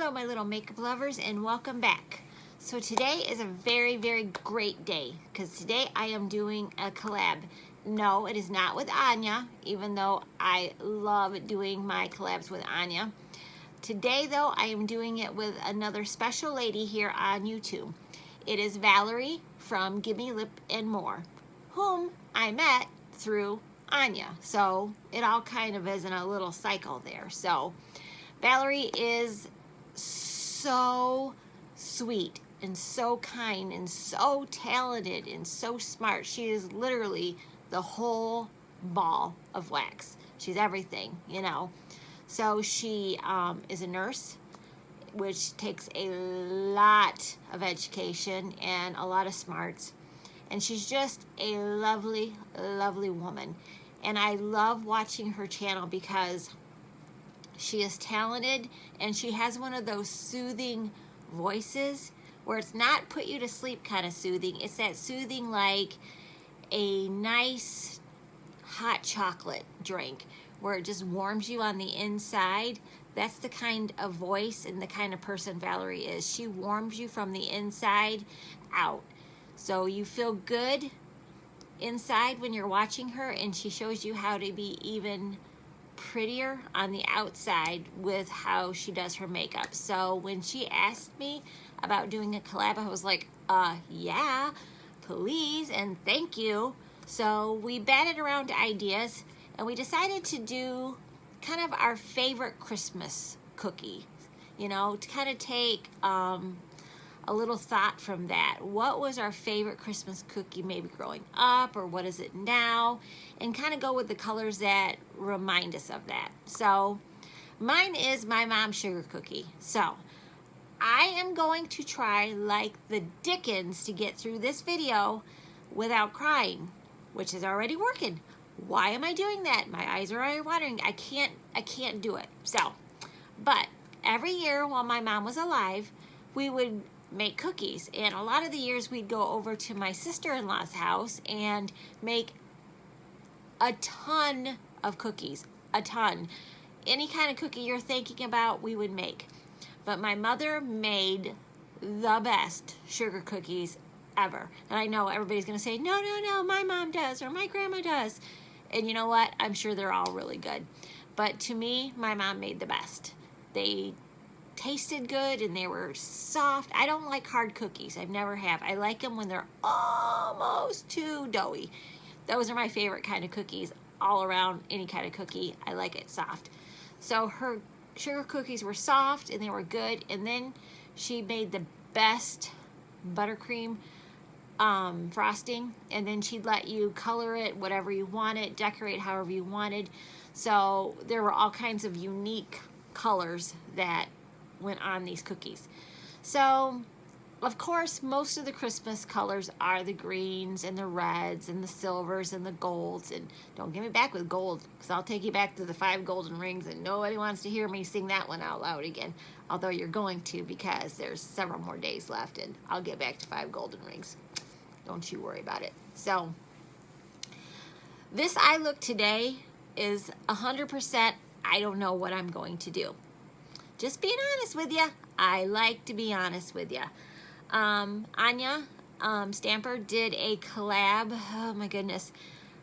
Hello my little makeup lovers and welcome back. So today is a very, very great day because today I am doing a collab. No, it is not with Anya, even though I love doing my collabs with Anya. Today though, I am doing it with another special lady here on YouTube. It is Valerie from Gimme Lip and More, whom I met through Anya. So it all kind of is in a little cycle there. So Valerie is so sweet and so kind and so talented and so smart. She is literally the whole ball of wax. She's everything, you know. So she is a nurse, which takes a lot of education and a lot of smarts. And she's just a lovely, lovely woman. And I love watching her channel because she is talented and she has one of those soothing voices where it's not put you to sleep kind of soothing. It's that soothing like a nice hot chocolate drink where it just warms you on the inside. That's the kind of voice and the kind of person Valerie is. She warms you from the inside out. So you feel good inside when you're watching her, and she shows you how to be even prettier on the outside with how she does her makeup. So when she asked me about doing a collab, I was like, yeah, please and thank you. So we batted around ideas and we decided to do kind of our favorite Christmas cookie, you know, to kind of take a little thought from that. What was our favorite Christmas cookie maybe growing up, or what is it now? And kind of go with the colors that remind us of that. So mine is my mom's sugar cookie. So I am going to try like the dickens to get through this video without crying, which is already working. Why am I doing that? My eyes are already watering. I can't do it. So, but every year while my mom was alive, we would make cookies, and a lot of the years we'd go over to my sister-in-law's house and make a ton of cookies, a ton. Any kind of cookie you're thinking about, we would make. But my mother made the best sugar cookies ever. And I know everybody's gonna say, no, no, no, my mom does, or my grandma does. And you know what? I'm sure they're all really good. But to me, my mom made the best. They tasted good and they were soft. I don't like hard cookies. I've never have. I like them when they're almost too doughy. Those are my favorite kind of cookies all around. Any kind of cookie, I like it soft. So her sugar cookies were soft and they were good. And then she made the best buttercream frosting, and then she'd let you color it whatever you wanted, decorate however you wanted. So there were all kinds of unique colors that went on these cookies. So of course most of the Christmas colors are the greens and the reds and the silvers and the golds. And don't get me back with gold, because I'll take you back to the 5 golden rings, and nobody wants to hear me sing that one out loud again, although you're going to, because there's several more days left and I'll get back to 5 golden rings. Don't you worry about it. So this eye look today is 100% I don't know what I'm going to do. Just being honest with you. I like to be honest with you. Anya Stamper did a collab. Oh my goodness.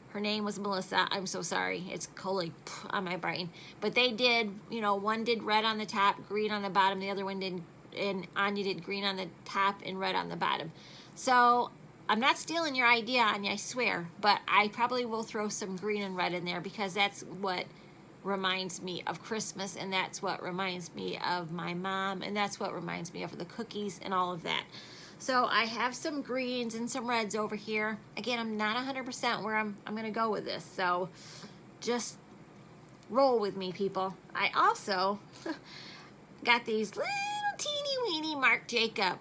Her name was Melissa. I'm so sorry. It's totally on my brain. But they did, you know, one did red on the top, green on the bottom. The other one did, and Anya did green on the top and red on the bottom. So I'm not stealing your idea, Anya, I swear. But I probably will throw some green and red in there because that's what reminds me of Christmas, and that's what reminds me of my mom, and that's what reminds me of the cookies and all of that. So I have some greens and some reds over here. Again, I'm not 100% where I'm gonna go with this, so just roll with me, people. I also got these little teeny weeny Marc Jacob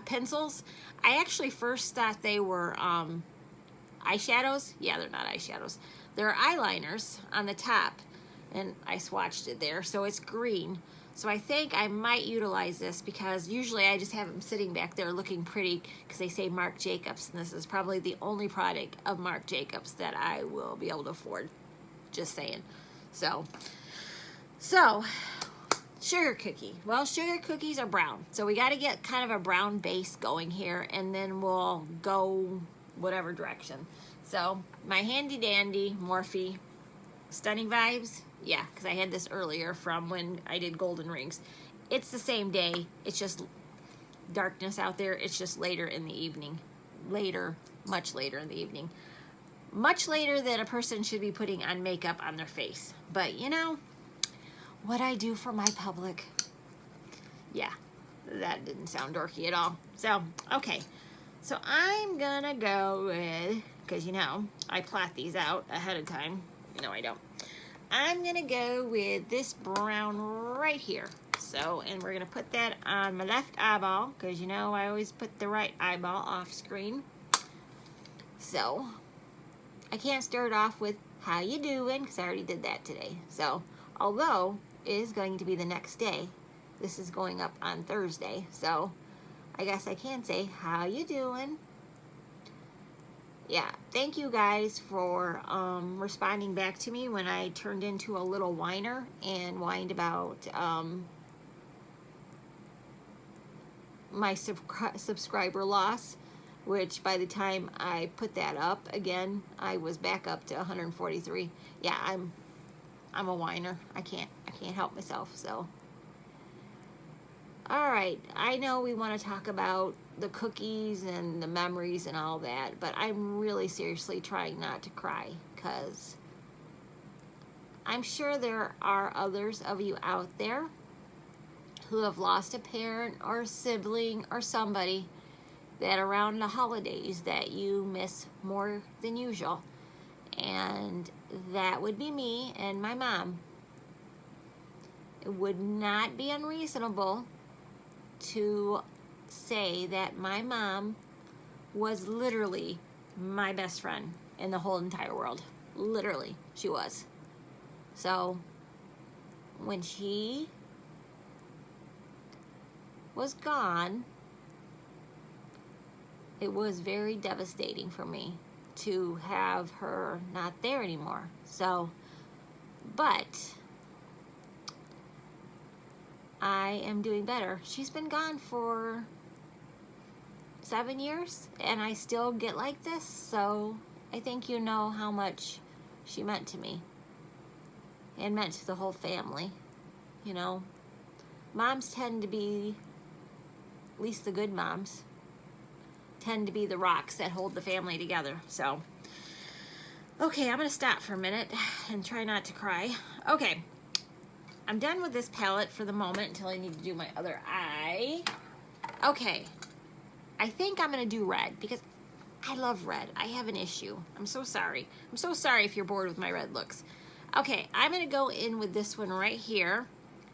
pencils. I actually first thought they were eyeshadows. Yeah, they're not eyeshadows. They're eyeliners on the top, and I swatched it there, so it's green. So I think I might utilize this because usually I just have them sitting back there looking pretty because they say Marc Jacobs, and this is probably the only product of Marc Jacobs that I will be able to afford. Just saying. So sugar cookie. Well, sugar cookies are brown, so we got to get kind of a brown base going here, and then we'll go whatever direction. So my handy dandy Morphe Stunning Vibes, yeah, because I had this earlier from when I did golden rings. It's the same day, it's just darkness out there. It's just later in the evening. Later, much later in the evening. Much later than a person should be putting on makeup on their face. But you know, what I do for my public. Yeah, that didn't sound dorky at all. So, okay. So I'm gonna go with, because you know, I plot these out ahead of time. No, I don't. I'm gonna go with this brown right here. So, and we're gonna put that on my left eyeball, because you know I always put the right eyeball off screen. So, I can't start off with how you doing, because I already did that today. So, although it is going to be the next day, this is going up on Thursday. So, I guess I can say how you doing. Yeah, thank you guys for responding back to me when I turned into a little whiner and whined about my subscriber loss, which by the time I put that up again, I was back up to 143. Yeah, I'm a whiner. I can't help myself. So, all right, I know we want to talk about the cookies and the memories and all that, but I'm really seriously trying not to cry, because I'm sure there are others of you out there who have lost a parent or a sibling or somebody that around the holidays that you miss more than usual. And that would be me and my mom. It would not be unreasonable to say that my mom was literally my best friend in the whole entire world. Literally, she was. So, when she was gone, it was very devastating for me to have her not there anymore. So, but I am doing better. She's been gone for 7 years, and I still get like this, so I think you know how much she meant to me and meant to the whole family. You know, moms tend to be, at least the good moms, tend to be the rocks that hold the family together. So, okay, I'm gonna stop for a minute and try not to cry. Okay, I'm done with this palette for the moment until I need to do my other eye. Okay, I think I'm gonna do red because I love red. I have an issue. I'm so sorry. I'm so sorry if you're bored with my red looks. Okay, I'm gonna go in with this one right here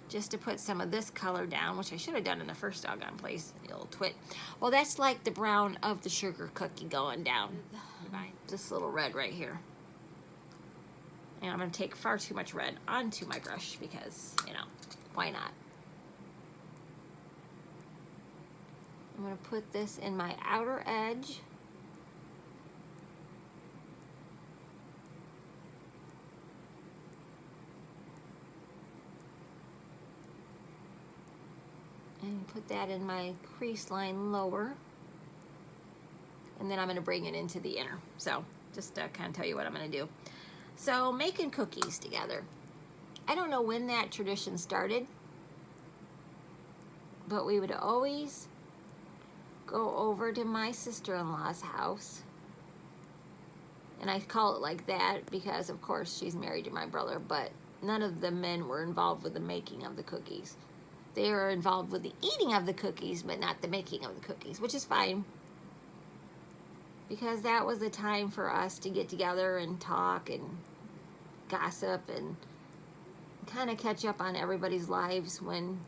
just to put some of this color down, which I should have done in the first doggone place, the little twit. Well, that's like the brown of the sugar cookie going down. This little red right here. And I'm gonna take far too much red onto my brush because, you know, why not? I'm gonna put this in my outer edge. And put that in my crease line lower. And then I'm gonna bring it into the inner. So, just to kind of tell you what I'm gonna do. So, making cookies together. I don't know when that tradition started, but we would always go over to my sister-in-law's house. And I call it like that because, of course, she's married to my brother, but none of the men were involved with the making of the cookies. They were involved with the eating of the cookies, but not the making of the cookies, which is fine. Because that was the time for us to get together and talk and gossip and kind of catch up on everybody's lives when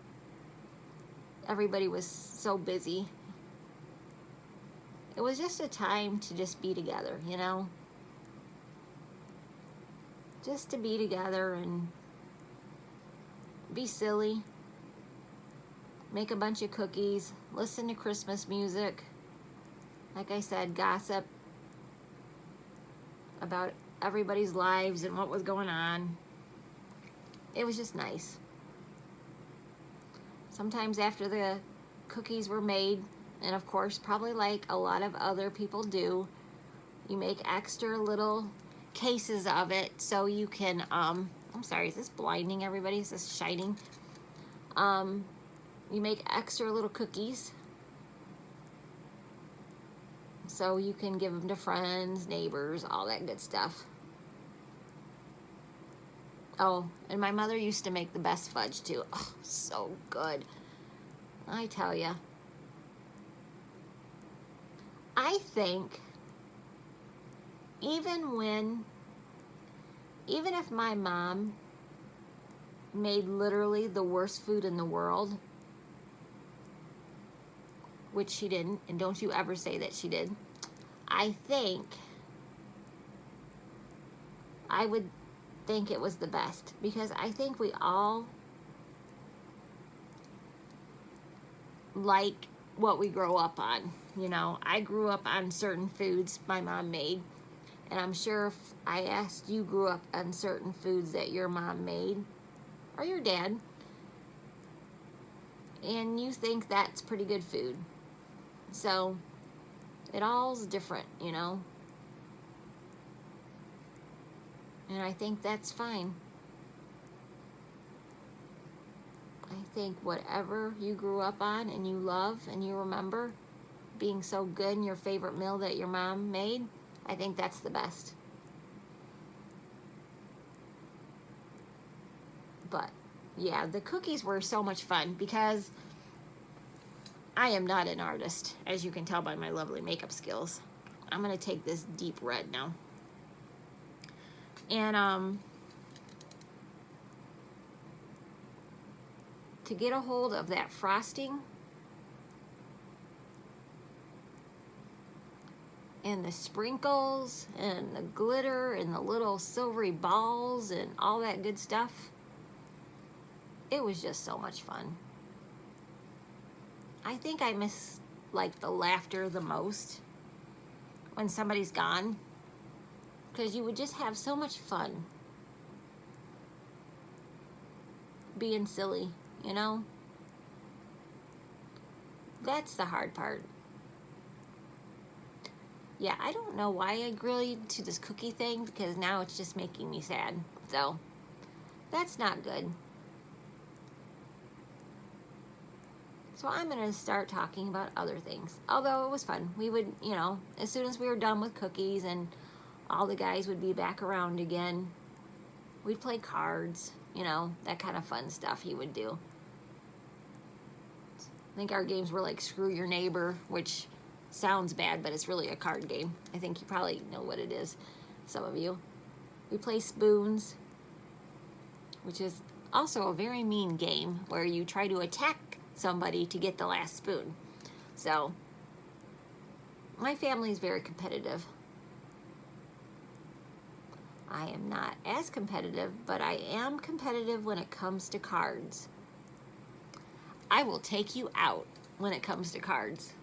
everybody was so busy. It was just a time to just be together, you know? Just to be together and be silly. Make a bunch of cookies. Listen to Christmas music. Like I said, gossip about everybody's lives and what was going on. It was just nice. sometimes after the cookies were made, and of course probably like a lot of other people do, you make extra little cases of it so you can, I'm sorry, is this blinding everybody? Is this shining? You make extra little cookies so you can give them to friends, neighbors, all that good stuff. Oh, and my mother used to make the best fudge too. Oh, so good. I tell ya. I think even if my mom made literally the worst food in the world, which she didn't, and don't you ever say that she did, I would think it was the best, because I think we all like what we grow up on. You know, I grew up on certain foods my mom made, and I'm sure if I asked you grew up on certain foods that your mom made or your dad, and you think that's pretty good food. So it all's different, you know, and I think that's fine. I think whatever you grew up on and you love and you remember being so good in your favorite meal that your mom made, I think that's the best. But yeah, the cookies were so much fun because I am not an artist, as you can tell by my lovely makeup skills. I'm gonna take this deep red now. And to get a hold of that frosting and the sprinkles and the glitter and the little silvery balls and all that good stuff, it was just so much fun. I think I miss like the laughter the most when somebody's gone, because you would just have so much fun being silly, you know? That's the hard part. Yeah, I don't know why I agreed to this cookie thing, because now it's just making me sad. So that's not good. So I'm going to start talking about other things. Although it was fun. We would, you know, as soon as we were done with cookies and all the guys would be back around again, we'd play cards, you know, that kind of fun stuff he would do. I think our games were like Screw Your Neighbor, which sounds bad, but it's really a card game. I think you probably know what it is, some of you. We play Spoons, which is also a very mean game where you try to attack somebody to get the last spoon. So my family is very competitive. I am not as competitive, but I am competitive when it comes to cards. I will take you out when it comes to cards.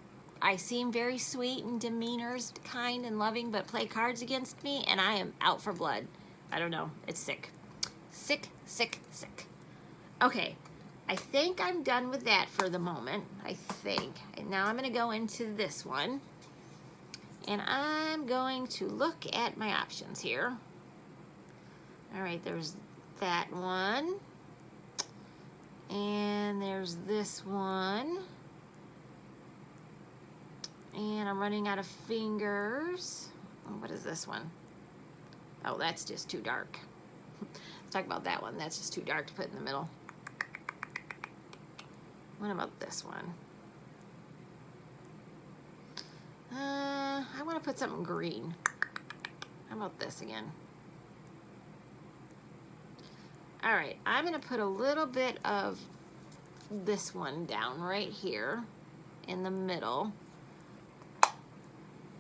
I seem very sweet and demeanor's kind and loving, but play cards against me and I am out for blood. I don't know, it's sick. Sick, sick, sick. Okay, I think I'm done with that for the moment, I think. And now I'm gonna go into this one, and I'm going to look at my options here. All right, there's that one, and there's this one, and I'm running out of fingers. What is this one? Oh, that's just too dark. Let's talk about that one. That's just too dark to put in the middle. What about this one? I want to put something green. How about this again? All right, I'm going to put a little bit of this one down right here in the middle.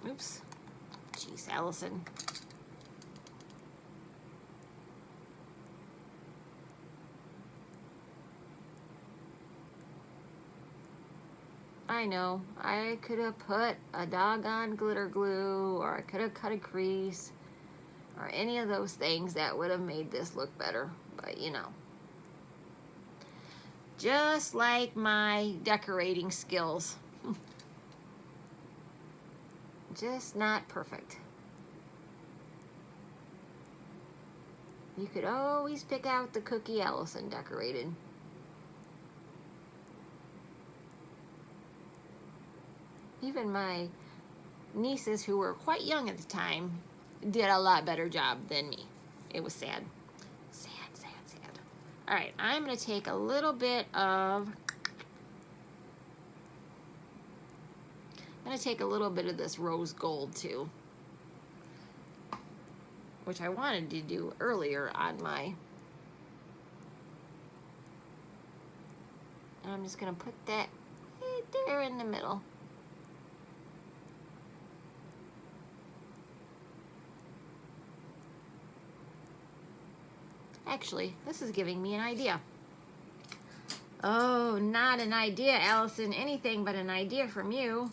Oops. Jeez, Allison. I know, I could have put a doggone glitter glue, or I could have cut a crease, or any of those things that would have made this look better, but you know. just like my decorating skills. Just not perfect. You could always pick out the cookie Allison decorated. Even my nieces, who were quite young at the time, did a lot better job than me. It was sad. Sad, sad, sad. All right, I'm gonna take a little bit of, this rose gold too, which I wanted to do earlier on my, and I'm just gonna put that right there in the middle. Actually, this is giving me an idea. Oh, not an idea, Allison. Anything but an idea from you.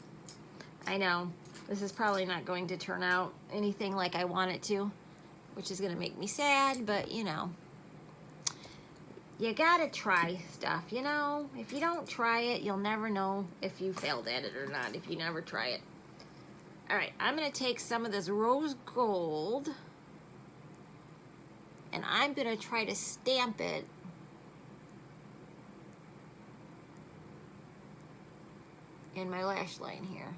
I know, this is probably not going to turn out anything like I want it to, which is going to make me sad, but you know. You gotta try stuff, you know? If you don't try it, you'll never know if you failed at it or not, if you never try it. All right, I'm gonna take some of this rose gold, and I'm gonna try to stamp it in my lash line here.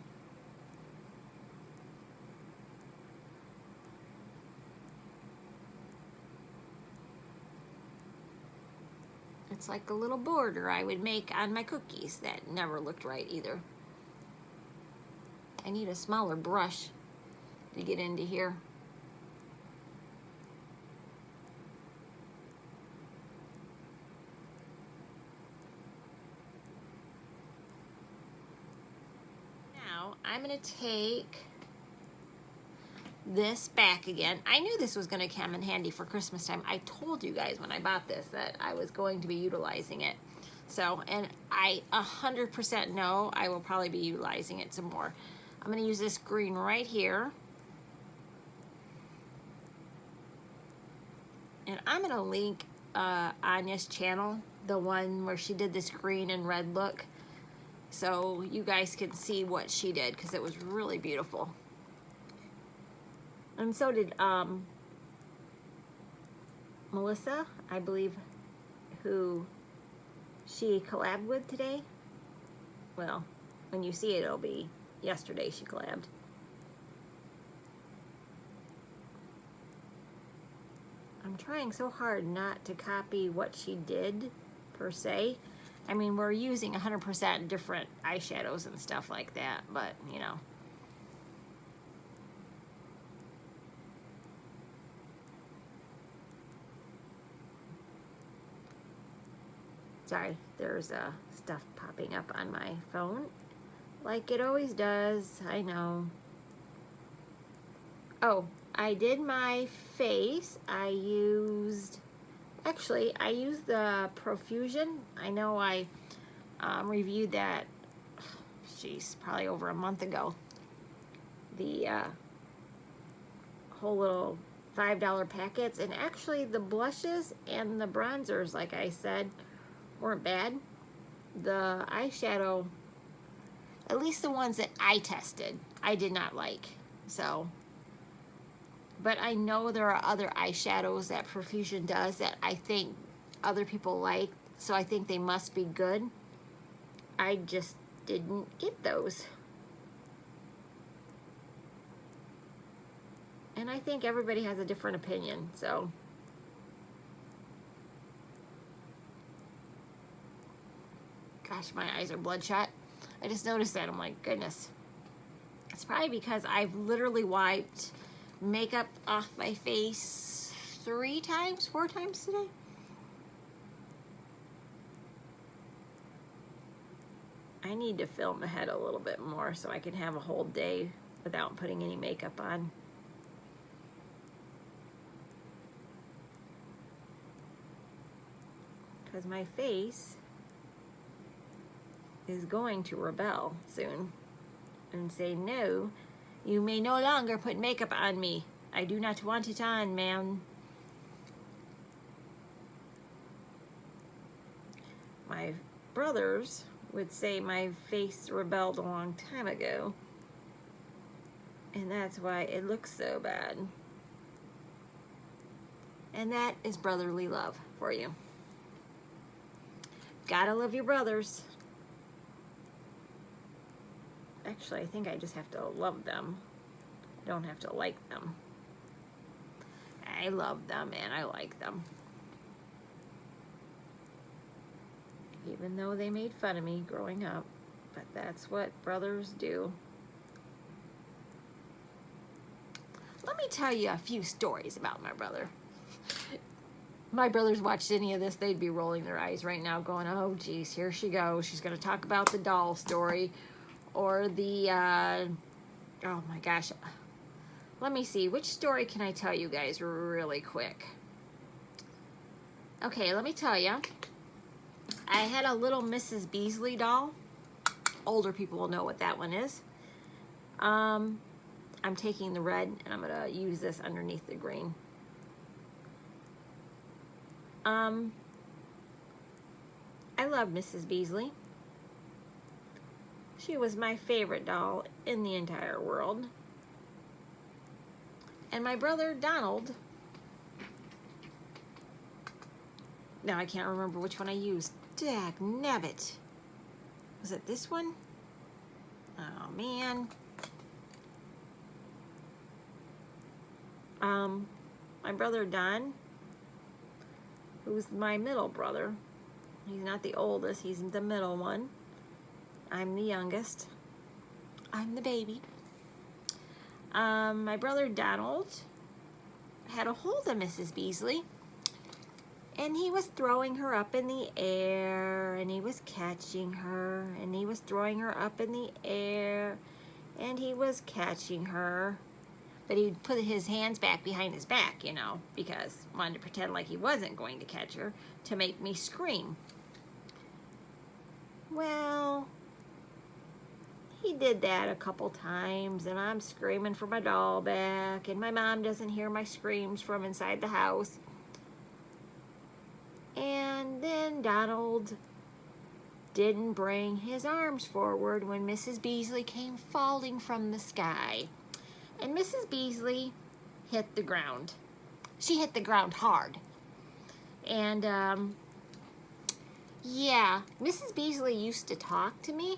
It's like a little border I would make on my cookies that never looked right either. I need a smaller brush to get into here. Now I'm gonna take this back again. I knew this was going to come in handy for Christmas time. I told you guys when I bought this that I was going to be utilizing it. So, and I 100% know I will probably be utilizing it some more. I'm going to use this green right here. And I'm going to link Anya's channel, the one where she did this green and red look, so you guys can see what she did, because it was really beautiful. And so did Melissa, I believe, who she collabed with today. Well, when you see it, it'll be yesterday she collabed. I'm trying so hard not to copy what she did, per se. I mean, we're using 100% different eyeshadows and stuff like that, but, you know. Sorry, there's stuff popping up on my phone, like it always does, I know. Oh, I did my face. I used the Profusion. I know I reviewed that, geez, probably over a month ago. The whole little $5 packets, and actually the blushes and the bronzers, like I said, weren't bad. The eyeshadow, at least the ones that I tested, I did not like. So, but I know there are other eyeshadows that Profusion does that I think other people like, so I think they must be good. I just didn't get those. And I think everybody has a different opinion, so. Gosh, my eyes are bloodshot. I just noticed that. I'm like, goodness. It's probably because I've literally wiped makeup off my face 4 times today. I need to film the head a little bit more so I can have a whole day without putting any makeup on. Because my face is going to rebel soon and say, no, you may no longer put makeup on me. I do not want it on, ma'am. my brothers would say my face rebelled a long time ago. And that's why it looks so bad. And that is brotherly love for you. Gotta love your brothers. Actually, I think I just have to love them. I don't have to like them. I love them and I like them. Even though they made fun of me growing up. But that's what brothers do. Let me tell you a few stories about my brother. My brothers watched any of this, they'd be rolling their eyes right now going, oh geez, here she goes. She's going to talk about the doll story or the, oh my gosh. Let me see, which story can I tell you guys really quick? Okay, let me tell you. I had a little Mrs. Beasley doll. Older people will know what that one is. I'm taking the red and I'm going to use this underneath the green. I love Mrs. Beasley. She was my favorite doll in the entire world. And my brother Donald, now I can't remember which one I used. Dagnabbit. Was it this one? Oh man. My brother Don, who's my middle brother. He's not the oldest, he's the middle one. I'm the youngest. I'm the baby. My brother Donald had a hold of Mrs. Beasley, and he was throwing her up in the air, and he was catching her, and he was throwing her up in the air, and he was catching her. But he'd put his hands back behind his back, you know, because he wanted to pretend like he wasn't going to catch her to make me scream. Well, he did that a couple times, and I'm screaming for my doll back, and my mom doesn't hear my screams from inside the house. And then Donald didn't bring his arms forward when Mrs. Beasley came falling from the sky. And Mrs. Beasley hit the ground. She hit the ground hard. And, yeah, Mrs. Beasley used to talk to me.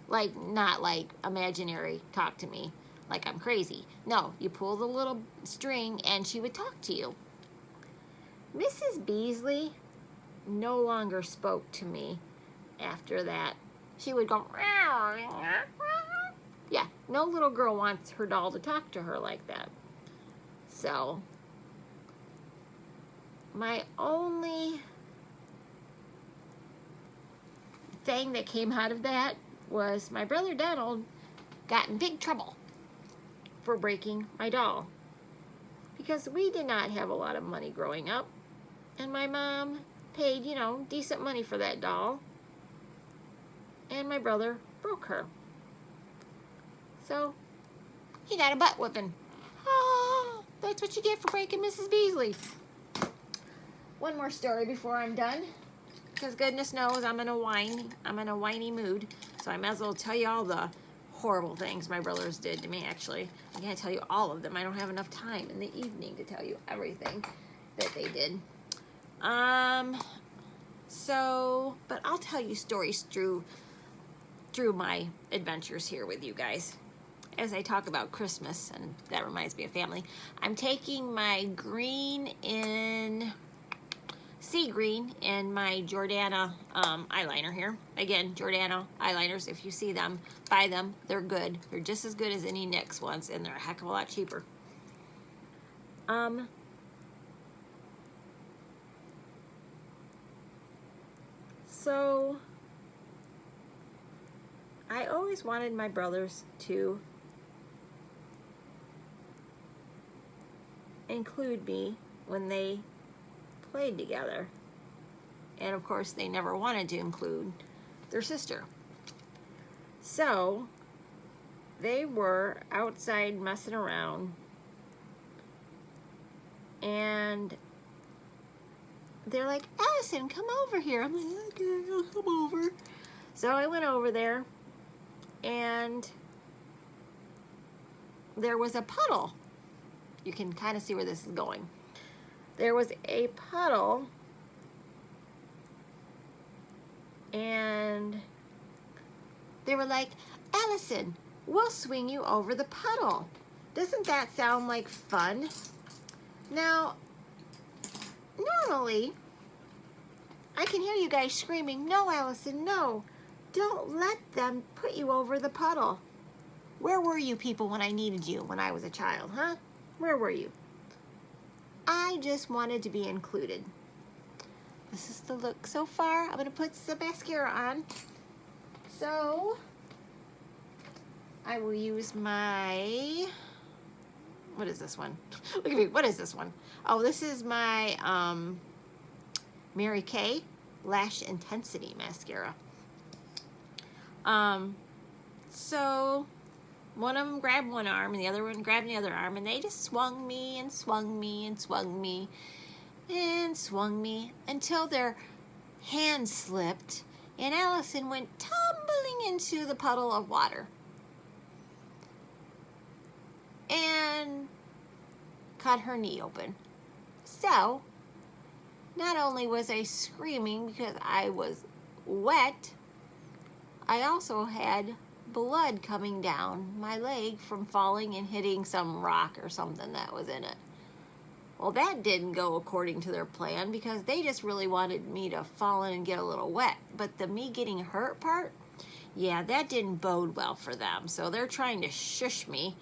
Like, not like imaginary talk to me, like I'm crazy. No, you pull the little string and she would talk to you. Mrs. Beasley no longer spoke to me after that. She would go, yeah, no little girl wants her doll to talk to her like that. So, my only thing that came out of that was my brother Donald got in big trouble for breaking my doll. Because we did not have a lot of money growing up. And my mom paid, you know, decent money for that doll. And my brother broke her. So, he got a butt whipping. Oh, that's what you get for breaking Mrs. Beasley. One more story before I'm done. Because goodness knows I'm in a whiny mood. So I might as well tell you all the horrible things my brothers did to me, actually. I can't tell you all of them. I don't have enough time in the evening to tell you everything that they did. But I'll tell you stories through my adventures here with you guys. As I talk about Christmas, and that reminds me of family, I'm taking my sea green in my Jordana eyeliner here. Again, Jordana eyeliners, if you see them, buy them. They're good. They're just as good as any NYX ones, and they're a heck of a lot cheaper. So, I always wanted my brothers to include me when they played together. And of course, they never wanted to include their sister. So, they were outside messing around, and they're like, Allison, come over here. I'm like, okay, I'll come over. So I went over there, and there was a puddle. You can kind of see where this is going. There was a puddle, and they were like, Allison, we'll swing you over the puddle. Doesn't that sound like fun? Now, normally, I can hear you guys screaming, no, Allison, no. Don't let them put you over the puddle. Where were you people when I needed you when I was a child, huh? Where were you? I just wanted to be included. This is the look so far. I'm going to put some mascara on. So, I will use my, what is this one? Look at me, what is this one? Oh, this is my Mary Kay Lash Intensity Mascara. So, one of them grabbed one arm and the other one grabbed the other arm, and they just swung me and swung me and swung me and swung me until their hands slipped and Allison went tumbling into the puddle of water and cut her knee open. So, not only was I screaming because I was wet, I also had blood coming down my leg from falling and hitting some rock or something that was in it. Well, that didn't go according to their plan because they just really wanted me to fall in and get a little wet. But the me getting hurt part, yeah, that didn't bode well for them. So they're trying to shush me.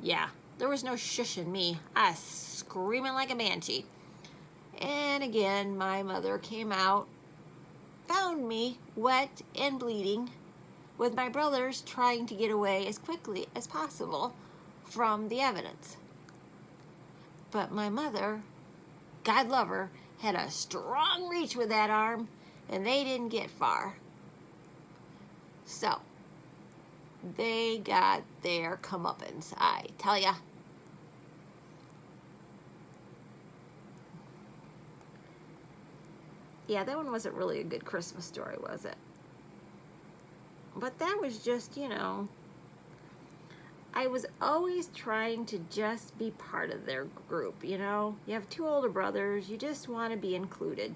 Yeah, there was no shushing me. I was screaming like a banshee. And again, my mother came out, found me wet and bleeding, with my brothers trying to get away as quickly as possible from the evidence. But my mother, God love her, had a strong reach with that arm, and they didn't get far. So, they got their comeuppance, I tell ya. Yeah, that one wasn't really a good Christmas story, was it? But that was just, you know, I was always trying to just be part of their group, you know? You have two older brothers, you just want to be included.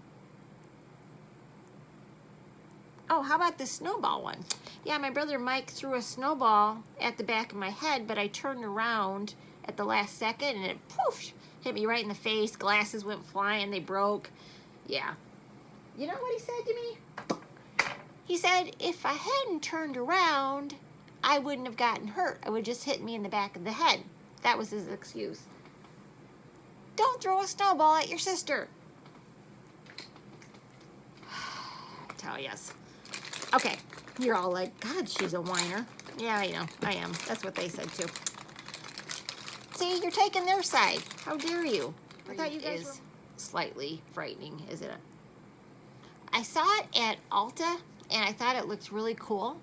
Oh, how about the snowball one? Yeah, my brother Mike threw a snowball at the back of my head, but I turned around at the last second and it poof, hit me right in the face. Glasses went flying, they broke. Yeah. You know what he said to me? He said, if I hadn't turned around, I wouldn't have gotten hurt. It would just hit me in the back of the head. That was his excuse. Don't throw a snowball at your sister. Tell yes. Okay, you're all like, God, she's a whiner. Yeah, I know, I am. That's what they said too. See, you're taking their side. How dare you? I thought you guys were slightly frightening, isn't it? I saw it at Ulta, and I thought it looked really cool.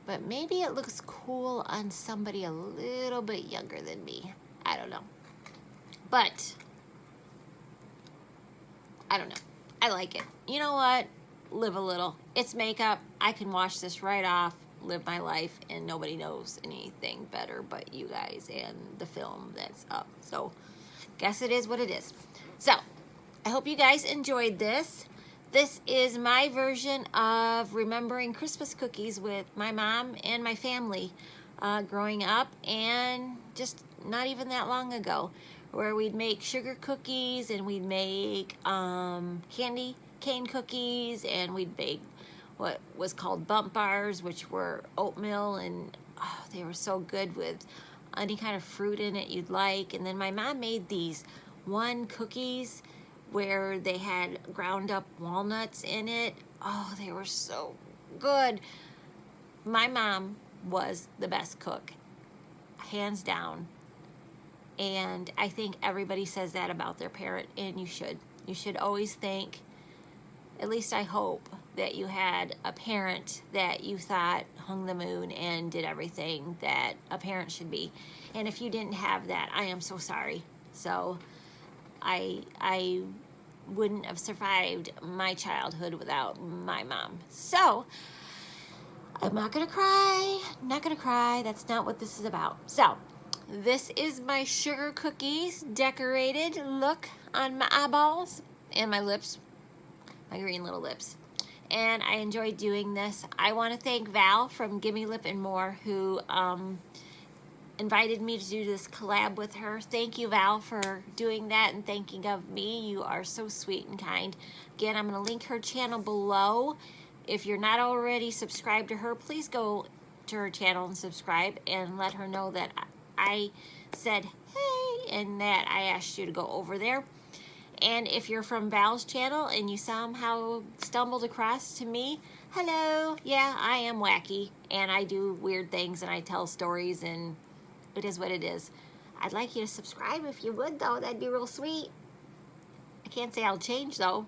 But maybe it looks cool on somebody a little bit younger than me. I don't know. But, I don't know. I like it. You know what? Live a little. It's makeup. I can wash this right off, live my life, and nobody knows anything better but you guys and the film that's up. So, guess it is what it is. So, I hope you guys enjoyed this. This is my version of remembering Christmas cookies with my mom and my family growing up, and just not even that long ago, where we'd make sugar cookies and we'd make candy cane cookies, and we'd bake what was called bump bars, which were oatmeal, and oh, they were so good with any kind of fruit in it you'd like. And then my mom made these one cookies where they had ground up walnuts in it. Oh, they were so good. My mom was the best cook, hands down. And I think everybody says that about their parent, and you should. You should always think, at least I hope, that you had a parent that you thought hung the moon and did everything that a parent should be. And if you didn't have that, I am so sorry. So I wouldn't have survived my childhood without my mom. So I'm not gonna cry, that's not what this is about. So this is my sugar cookies decorated look on my eyeballs and my lips, my green little lips. And I enjoyed doing this. I want to thank Val from Gimme Lip and More, who invited me to do this collab with her. Thank you, Val, for doing that and thinking of me. You are so sweet and kind. Again, I'm going to link her channel below. If you're not already subscribed to her, please go to her channel and subscribe and let her know that I said hey and that I asked you to go over there. And if you're from Val's channel and you somehow stumbled across to me, hello, yeah, I am wacky and I do weird things and I tell stories and it is what it is. I'd like you to subscribe if you would, though. That'd be real sweet. I can't say I'll change, though.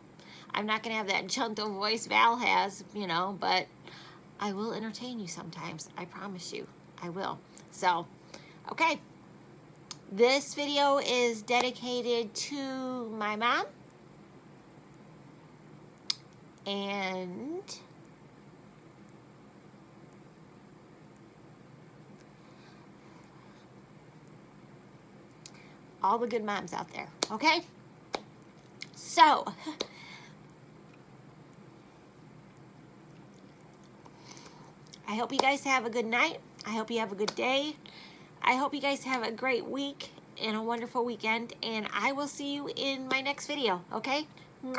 I'm not going to have that gentle voice Val has, you know, but I will entertain you sometimes. I promise you. I will. So, okay. This video is dedicated to my mom. And all the good moms out there, okay? So, I hope you guys have a good night. I hope you have a good day. I hope you guys have a great week and a wonderful weekend, and I will see you in my next video, okay? Mwah.